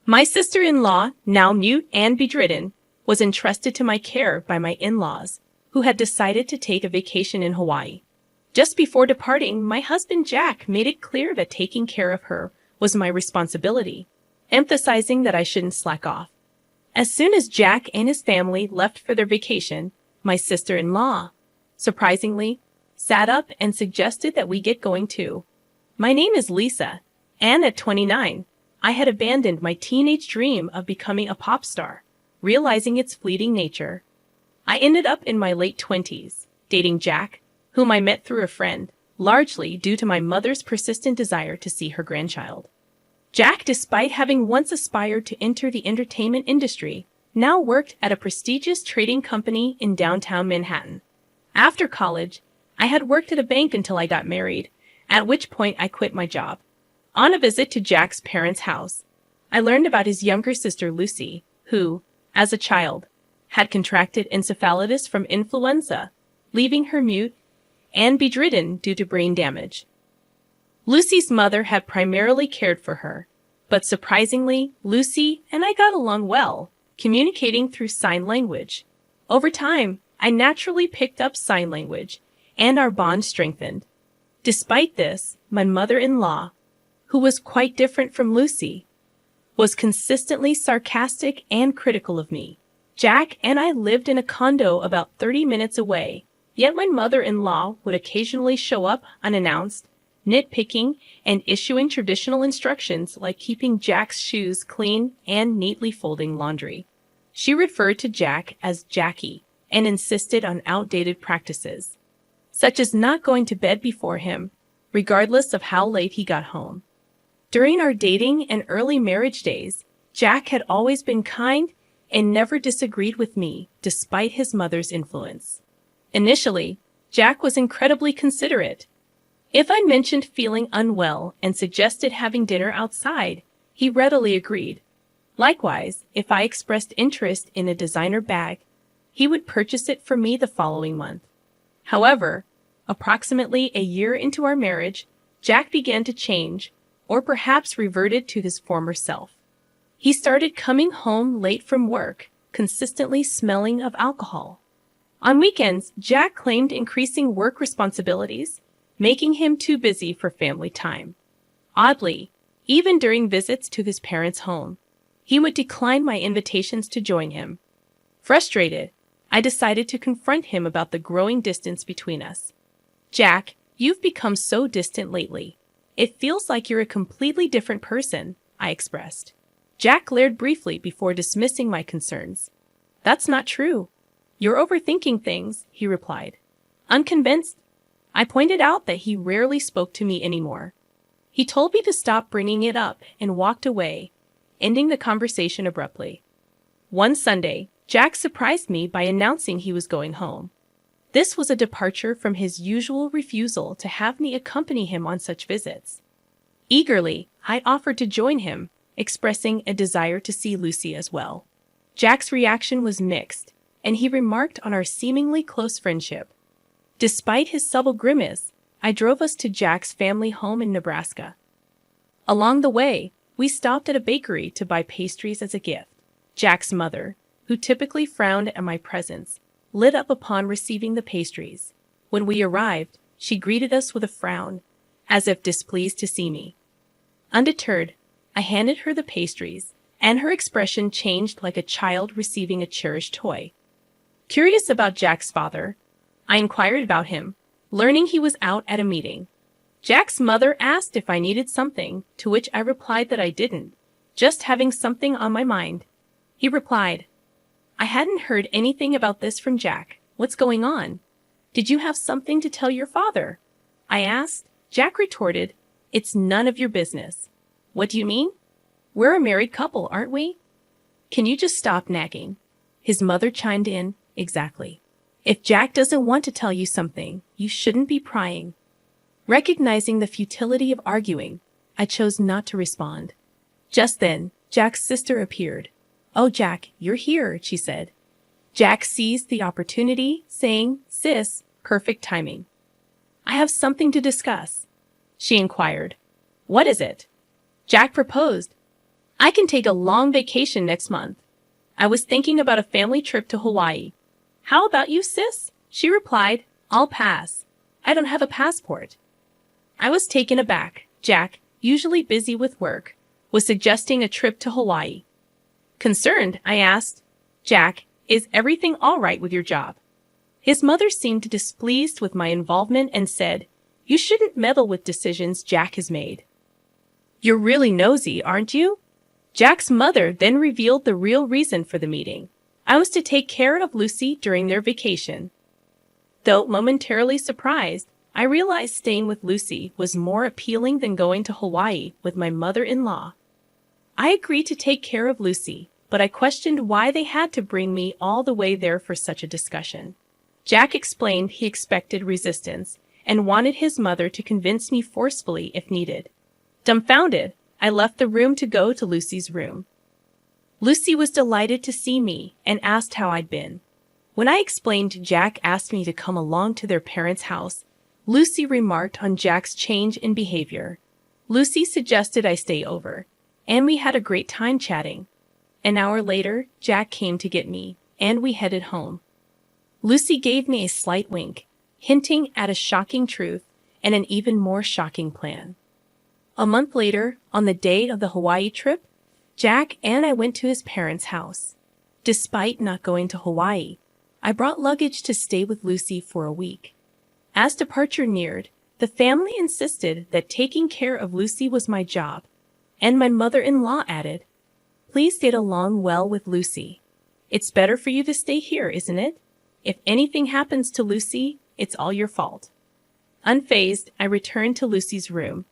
My sister-in-law, now mute and bedridden, was entrusted to my care by my in-laws, who had decided to take a vacation in Hawaii. Just before departing, my husband Jack made it clear that taking care of her was my responsibility, emphasizing that I shouldn't slack off. As soon as Jack and his family left for their vacation, my sister-in-law, surprisingly, sat up and suggested that we get going too. My name is Lisa, and at 29, I had abandoned my teenage dream of becoming a pop star, realizing its fleeting nature. I ended up in my late 20s, dating Jack, whom I met through a friend, largely due to my mother's persistent desire to see her grandchild. Jack, despite having once aspired to enter the entertainment industry, now worked at a prestigious trading company in downtown Manhattan. After college, I had worked at a bank until I got married, at which point I quit my job. On a visit to Jack's parents' house, I learned about his younger sister Lucy, who, as a child, had contracted encephalitis from influenza, leaving her mute and bedridden due to brain damage. Lucy's mother had primarily cared for her, but surprisingly, Lucy and I got along well, communicating through sign language. Over time, I naturally picked up sign language, and our bond strengthened. Despite this, my mother-in-law, who was quite different from Lucy, was consistently sarcastic and critical of me. Jack and I lived in a condo about 30 minutes away, yet my mother-in-law would occasionally show up unannounced, nitpicking and issuing traditional instructions like keeping Jack's shoes clean and neatly folding laundry. She referred to Jack as Jackie and insisted on outdated practices, such as not going to bed before him, regardless of how late he got home. During our dating and early marriage days, Jack had always been kind and never disagreed with me, despite his mother's influence. Initially, Jack was incredibly considerate. If I mentioned feeling unwell and suggested having dinner outside, he readily agreed. Likewise, if I expressed interest in a designer bag, he would purchase it for me the following month. However, approximately a year into our marriage, Jack began to change, or perhaps reverted to his former self. He started coming home late from work, consistently smelling of alcohol. On weekends, Jack claimed increasing work responsibilities, making him too busy for family time. Oddly, even during visits to his parents' home, he would decline my invitations to join him. Frustrated, I decided to confront him about the growing distance between us. Jack, you've become so distant lately. It feels like you're a completely different person, I expressed. Jack glared briefly before dismissing my concerns. That's not true. You're overthinking things, he replied. Unconvinced, I pointed out that he rarely spoke to me anymore. He told me to stop bringing it up and walked away, ending the conversation abruptly. One Sunday, Jack surprised me by announcing he was going home. This was a departure from his usual refusal to have me accompany him on such visits. Eagerly, I offered to join him, expressing a desire to see Lucy as well. Jack's reaction was mixed, and he remarked on our seemingly close friendship. Despite his subtle grimace, I drove us to Jack's family home in Nebraska. Along the way, we stopped at a bakery to buy pastries as a gift. Jack's mother, who typically frowned at my presence, lit up upon receiving the pastries. When we arrived, she greeted us with a frown, as if displeased to see me. Undeterred, I handed her the pastries, and her expression changed like a child receiving a cherished toy. Curious about Jack's father, I inquired about him, learning he was out at a meeting. Jack's mother asked if I needed something, to which I replied that I didn't, just having something on my mind. He replied, I hadn't heard anything about this from Jack. What's going on? Did you have something to tell your father? I asked. Jack retorted, It's none of your business. What do you mean? We're a married couple, aren't we? Can you just stop nagging? His mother chimed in, Exactly. If Jack doesn't want to tell you something, you shouldn't be prying. Recognizing the futility of arguing, I chose not to respond. Just then, Jack's sister appeared. Oh, Jack, you're here, she said. Jack seized the opportunity, saying, Sis, perfect timing. I have something to discuss. She inquired. What is it? Jack proposed. I can take a long vacation next month. I was thinking about a family trip to Hawaii. How about you, sis? She replied, I'll pass. I don't have a passport. I was taken aback. Jack, usually busy with work, was suggesting a trip to Hawaii. Concerned, I asked, Jack, is everything all right with your job? His mother seemed displeased with my involvement and said, You shouldn't meddle with decisions Jack has made. You're really nosy, aren't you? Jack's mother then revealed the real reason for the meeting. I was to take care of Lucy during their vacation. Though momentarily surprised, I realized staying with Lucy was more appealing than going to Hawaii with my mother-in-law. I agreed to take care of Lucy, but I questioned why they had to bring me all the way there for such a discussion. Jack explained he expected resistance and wanted his mother to convince me forcefully if needed. Dumbfounded, I left the room to go to Lucy's room. Lucy was delighted to see me and asked how I'd been. When I explained Jack asked me to come along to their parents' house, Lucy remarked on Jack's change in behavior. Lucy suggested I stay over, and we had a great time chatting. An hour later, Jack came to get me, and we headed home. Lucy gave me a slight wink, hinting at a shocking truth and an even more shocking plan. A month later, on the day of the Hawaii trip, Jack and I went to his parents' house. Despite not going to Hawaii, I brought luggage to stay with Lucy for a week. As departure neared, the family insisted that taking care of Lucy was my job, and my mother-in-law added, Please get along well with Lucy. It's better for you to stay here, isn't it? If anything happens to Lucy, it's all your fault. Unfazed, I returned to Lucy's room.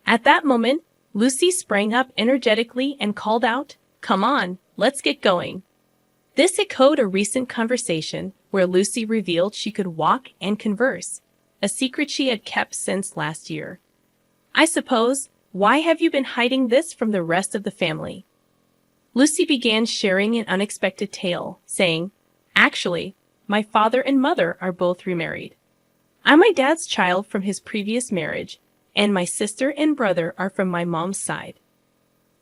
At that moment, Lucy sprang up energetically and called out, Come on, let's get going. This echoed a recent conversation where Lucy revealed she could walk and converse, a secret she had kept since last year. I suppose, why have you been hiding this from the rest of the family? Lucy began sharing an unexpected tale, saying, Actually, my father and mother are both remarried. I'm my dad's child from his previous marriage, and my sister and brother are from my mom's side.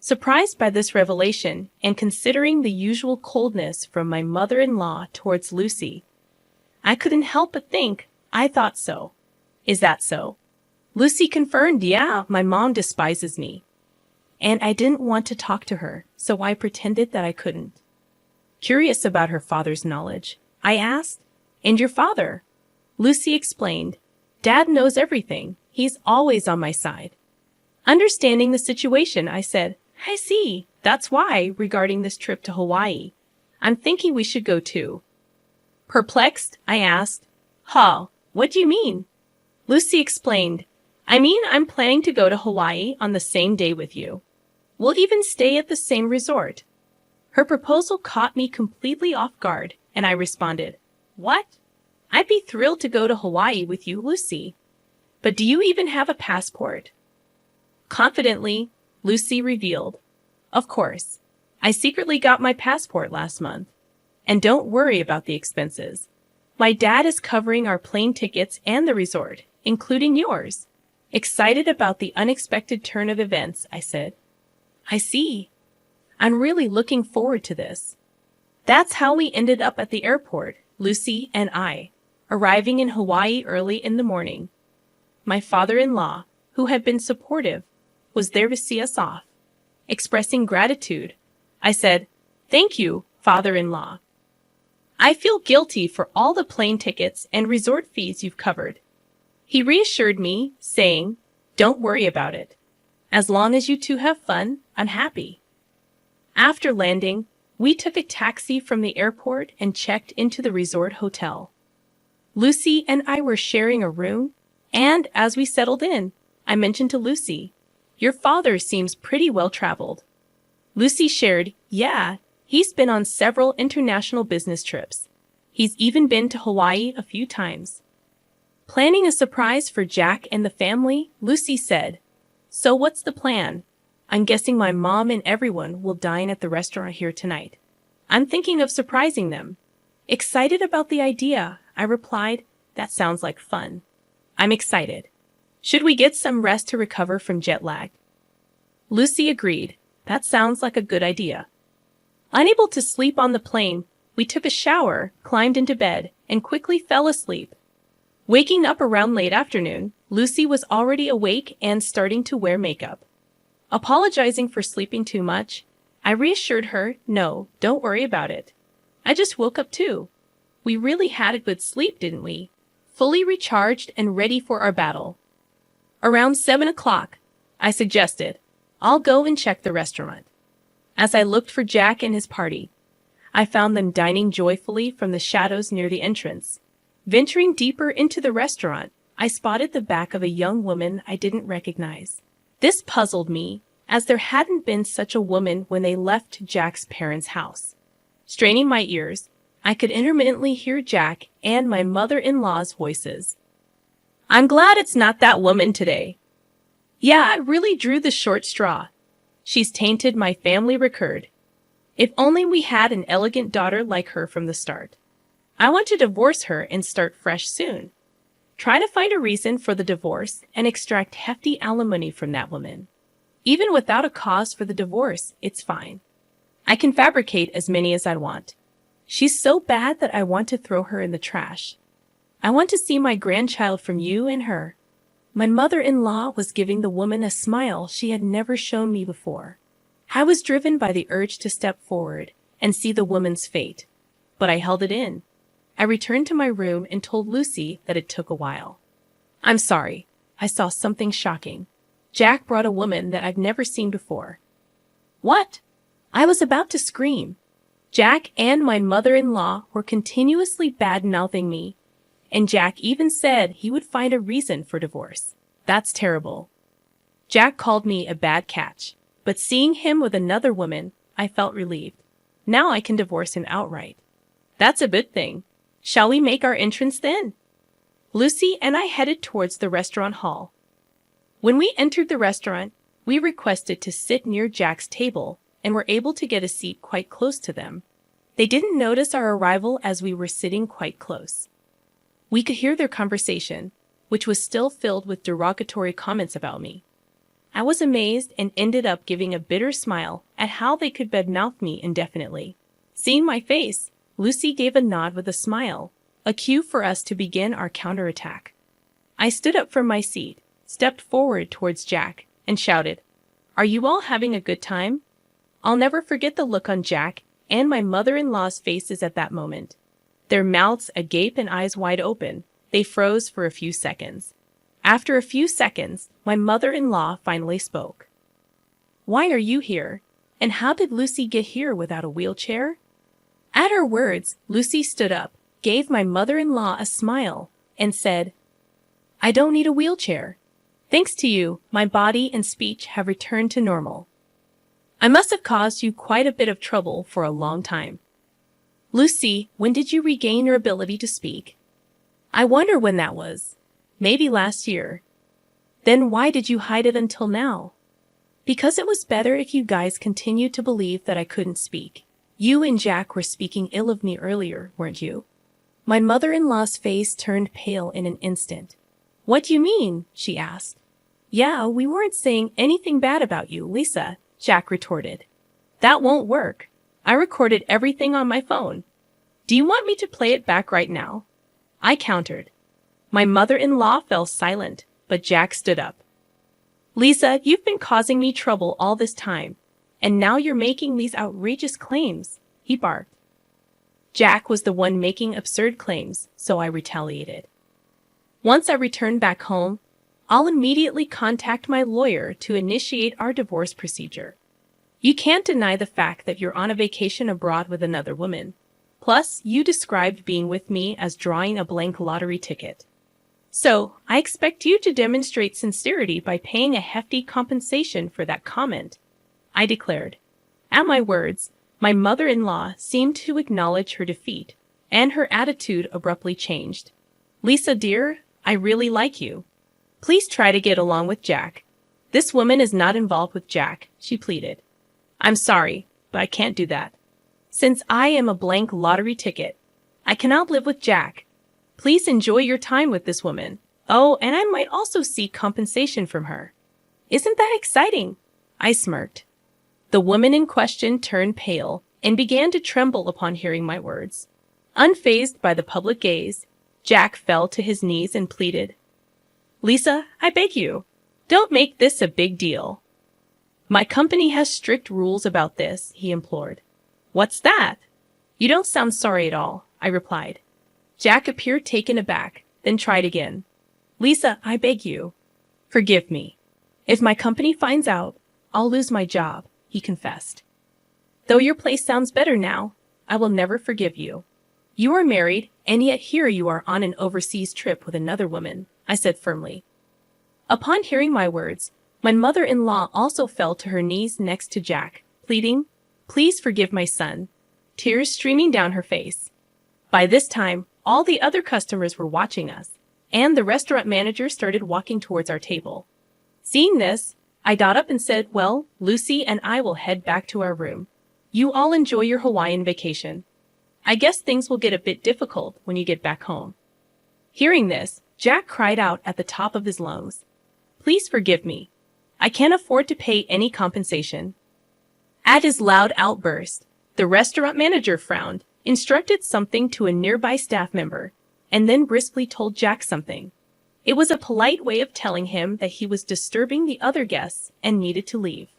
Surprised by this revelation, and considering the usual coldness from my mother-in-law towards Lucy, I couldn't help but think, I thought so. Is that so? Lucy confirmed, Yeah, my mom despises me. And I didn't want to talk to her, so I pretended that I couldn't. Curious about her father's knowledge, I asked, And your father? Lucy explained, Dad knows everything. He's always on my side. Understanding the situation, I said, I see. That's why, regarding this trip to Hawaii, I'm thinking we should go too. Perplexed, I asked, what do you mean? Lucy explained, I mean I'm planning to go to Hawaii on the same day with you. We'll even stay at the same resort. Her proposal caught me completely off guard, and I responded, What? I'd be thrilled to go to Hawaii with you, Lucy. But do you even have a passport? Confidently, Lucy revealed, Of course. I secretly got my passport last month. And don't worry about the expenses. My dad is covering our plane tickets and the resort, including yours. Excited about the unexpected turn of events, I said. I see. I'm really looking forward to this. That's how we ended up at the airport, Lucy and I, arriving in Hawaii early in the morning. My father-in-law, who had been supportive, was there to see us off. Expressing gratitude, I said, Thank you, father-in-law. I feel guilty for all the plane tickets and resort fees you've covered. He reassured me, saying, Don't worry about it. As long as you two have fun, I'm happy. After landing, we took a taxi from the airport and checked into the resort hotel. Lucy and I were sharing a room, and as we settled in, I mentioned to Lucy, Your father seems pretty well-traveled. Lucy shared, Yeah, he's been on several international business trips. He's even been to Hawaii a few times. Planning a surprise for Jack and the family, Lucy said, So what's the plan? I'm guessing my mom and everyone will dine at the restaurant here tonight. I'm thinking of surprising them. Excited about the idea, I replied, That sounds like fun. I'm excited. Should we get some rest to recover from jet lag? Lucy agreed. That sounds like a good idea. Unable to sleep on the plane, we took a shower, climbed into bed, and quickly fell asleep. Waking up around late afternoon, Lucy was already awake and starting to wear makeup. Apologizing for sleeping too much, I reassured her, "No, don't worry about it. I just woke up too. We really had a good sleep, didn't we?" Fully recharged and ready for our battle. Around 7 o'clock, I suggested, "I'll go and check the restaurant." As I looked for Jack and his party, I found them dining joyfully from the shadows near the entrance. Venturing deeper into the restaurant, I spotted the back of a young woman I didn't recognize. This puzzled me, as there hadn't been such a woman when they left Jack's parents' house. Straining my ears, I could intermittently hear Jack and my mother-in-law's voices. "I'm glad it's not that woman today." "Yeah, I really drew the short straw. She's tainted my family record. If only we had an elegant daughter like her from the start. I want to divorce her and start fresh soon. Try to find a reason for the divorce and extract hefty alimony from that woman. Even without a cause for the divorce, it's fine. I can fabricate as many as I want. She's so bad that I want to throw her in the trash. I want to see my grandchild from you and her." My mother-in-law was giving the woman a smile she had never shown me before. I was driven by the urge to step forward and see the woman's fate, but I held it in. I returned to my room and told Lucy that it took a while. "I'm sorry. I saw something shocking. Jack brought a woman that I've never seen before." "What?" I was about to scream. Jack and my mother-in-law were continuously bad-mouthing me, and Jack even said he would find a reason for divorce. That's terrible. Jack called me a bad catch, but seeing him with another woman, I felt relieved. Now I can divorce him outright. That's a good thing. Shall we make our entrance then? Lucy and I headed towards the restaurant hall. When we entered the restaurant, we requested to sit near Jack's table and were able to get a seat quite close to them. They didn't notice our arrival as we were sitting quite close. We could hear their conversation, which was still filled with derogatory comments about me. I was amazed and ended up giving a bitter smile at how they could badmouth me indefinitely. Seeing my face, Lucy gave a nod with a smile, a cue for us to begin our counterattack. I stood up from my seat, stepped forward towards Jack, and shouted, "Are you all having a good time?" I'll never forget the look on Jack and my mother-in-law's faces at that moment. Their mouths agape and eyes wide open, they froze for a few seconds. After a few seconds, my mother-in-law finally spoke. "Why are you here? And how did Lucy get here without a wheelchair?" At her words, Lucy stood up, gave my mother-in-law a smile, and said, "I don't need a wheelchair. Thanks to you, my body and speech have returned to normal. I must have caused you quite a bit of trouble for a long time." "Lucy, when did you regain your ability to speak?" "I wonder when that was. Maybe last year." "Then why did you hide it until now?" "Because it was better if you guys continued to believe that I couldn't speak. You and Jack were speaking ill of me earlier, weren't you?" My mother-in-law's face turned pale in an instant. "What do you mean?" she asked. "Yeah, we weren't saying anything bad about you, Lisa," Jack retorted. "That won't work. I recorded everything on my phone. Do you want me to play it back right now?" I countered. My mother-in-law fell silent, but Jack stood up. "Lisa, you've been causing me trouble all this time, and now you're making these outrageous claims," he barked. Jack was the one making absurd claims, so I retaliated. "Once I return back home, I'll immediately contact my lawyer to initiate our divorce procedure. You can't deny the fact that you're on a vacation abroad with another woman. Plus, you described being with me as drawing a blank lottery ticket. So, I expect you to demonstrate sincerity by paying a hefty compensation for that comment," I declared. At my words, my mother-in-law seemed to acknowledge her defeat, and her attitude abruptly changed. "Lisa, dear, I really like you. Please try to get along with Jack. This woman is not involved with Jack," she pleaded. "I'm sorry, but I can't do that. Since I am a blank lottery ticket, I cannot live with Jack. Please enjoy your time with this woman. Oh, and I might also seek compensation from her." "Isn't that exciting?" I smirked. The woman in question turned pale and began to tremble upon hearing my words. Unfazed by the public gaze, Jack fell to his knees and pleaded, "Lisa, I beg you, don't make this a big deal." "My company has strict rules about this," he implored. "What's that?" "You don't sound sorry at all," I replied. Jack appeared taken aback, then tried again. "Lisa, I beg you, forgive me. If my company finds out, I'll lose my job," he confessed. "Though your place sounds better now, I will never forgive you. You are married, and yet here you are on an overseas trip with another woman," I said firmly. Upon hearing my words, my mother-in-law also fell to her knees next to Jack, pleading, "Please forgive my son," tears streaming down her face. By this time, all the other customers were watching us, and the restaurant manager started walking towards our table. Seeing this, I got up and said, "Well, Lucy and I will head back to our room. You all enjoy your Hawaiian vacation. I guess things will get a bit difficult when you get back home." Hearing this, Jack cried out at the top of his lungs, "Please forgive me. I can't afford to pay any compensation." At his loud outburst, the restaurant manager frowned, instructed something to a nearby staff member, and then briskly told Jack something. It was a polite way of telling him that he was disturbing the other guests and needed to leave.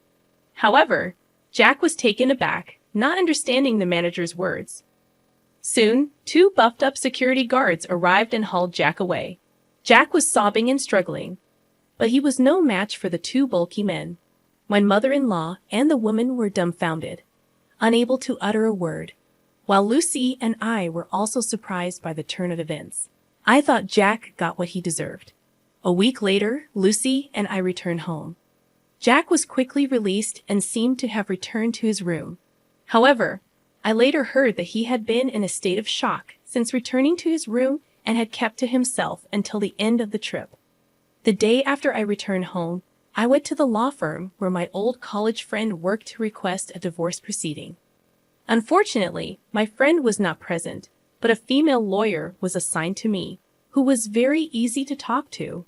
However, Jack was taken aback, not understanding the manager's words. Soon, 2 buffed-up security guards arrived and hauled Jack away. Jack was sobbing and struggling, but he was no match for the 2 bulky men. My mother-in-law and the woman were dumbfounded, unable to utter a word, while Lucy and I were also surprised by the turn of events. I thought Jack got what he deserved. A week later, Lucy and I returned home. Jack was quickly released and seemed to have returned to his room. However, I later heard that he had been in a state of shock since returning to his room and had kept to himself until the end of the trip. The day after I returned home, I went to the law firm where my old college friend worked to request a divorce proceeding. Unfortunately, my friend was not present, but a female lawyer was assigned to me, who was very easy to talk to.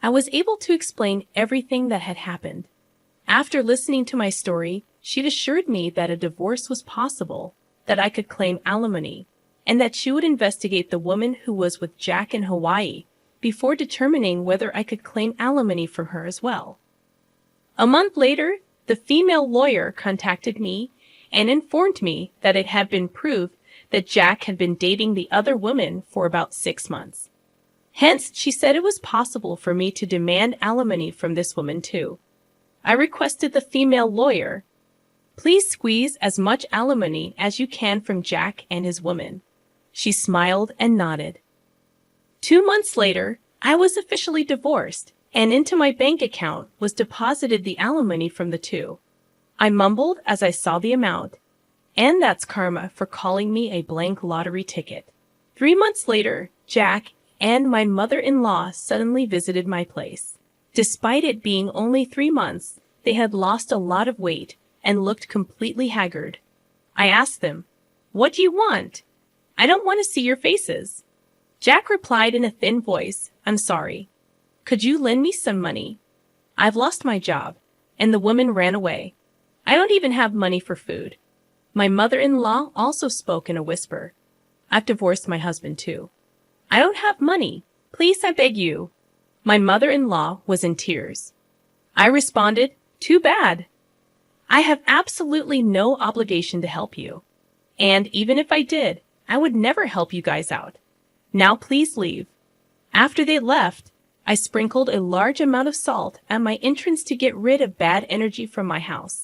I was able to explain everything that had happened. After listening to my story, she'd assured me that a divorce was possible, that I could claim alimony, and that she would investigate the woman who was with Jack in Hawaii before determining whether I could claim alimony from her as well. A month later, the female lawyer contacted me and informed me that it had been proved that Jack had been dating the other woman for about 6 months. Hence, she said it was possible for me to demand alimony from this woman too. I requested the female lawyer, "Please squeeze as much alimony as you can from Jack and his woman." She smiled and nodded. 2 months later, I was officially divorced, and into my bank account was deposited the alimony from the 2. I mumbled as I saw the amount, and that's karma for calling me a blank lottery ticket. 3 months later, Jack and my mother-in-law suddenly visited my place. Despite it being only 3 months, they had lost a lot of weight and looked completely haggard. I asked them, "What do you want? I don't want to see your faces." Jack replied in a thin voice, "I'm sorry. Could you lend me some money? I've lost my job." And the woman ran away. I don't even have money for food. My mother-in-law also spoke in a whisper. "I've divorced my husband too. I don't have money. Please, I beg you." My mother-in-law was in tears. I responded, "Too bad. I have absolutely no obligation to help you. And even if I did, I would never help you guys out. Now please leave." After they left, I sprinkled a large amount of salt at my entrance to get rid of bad energy from my house.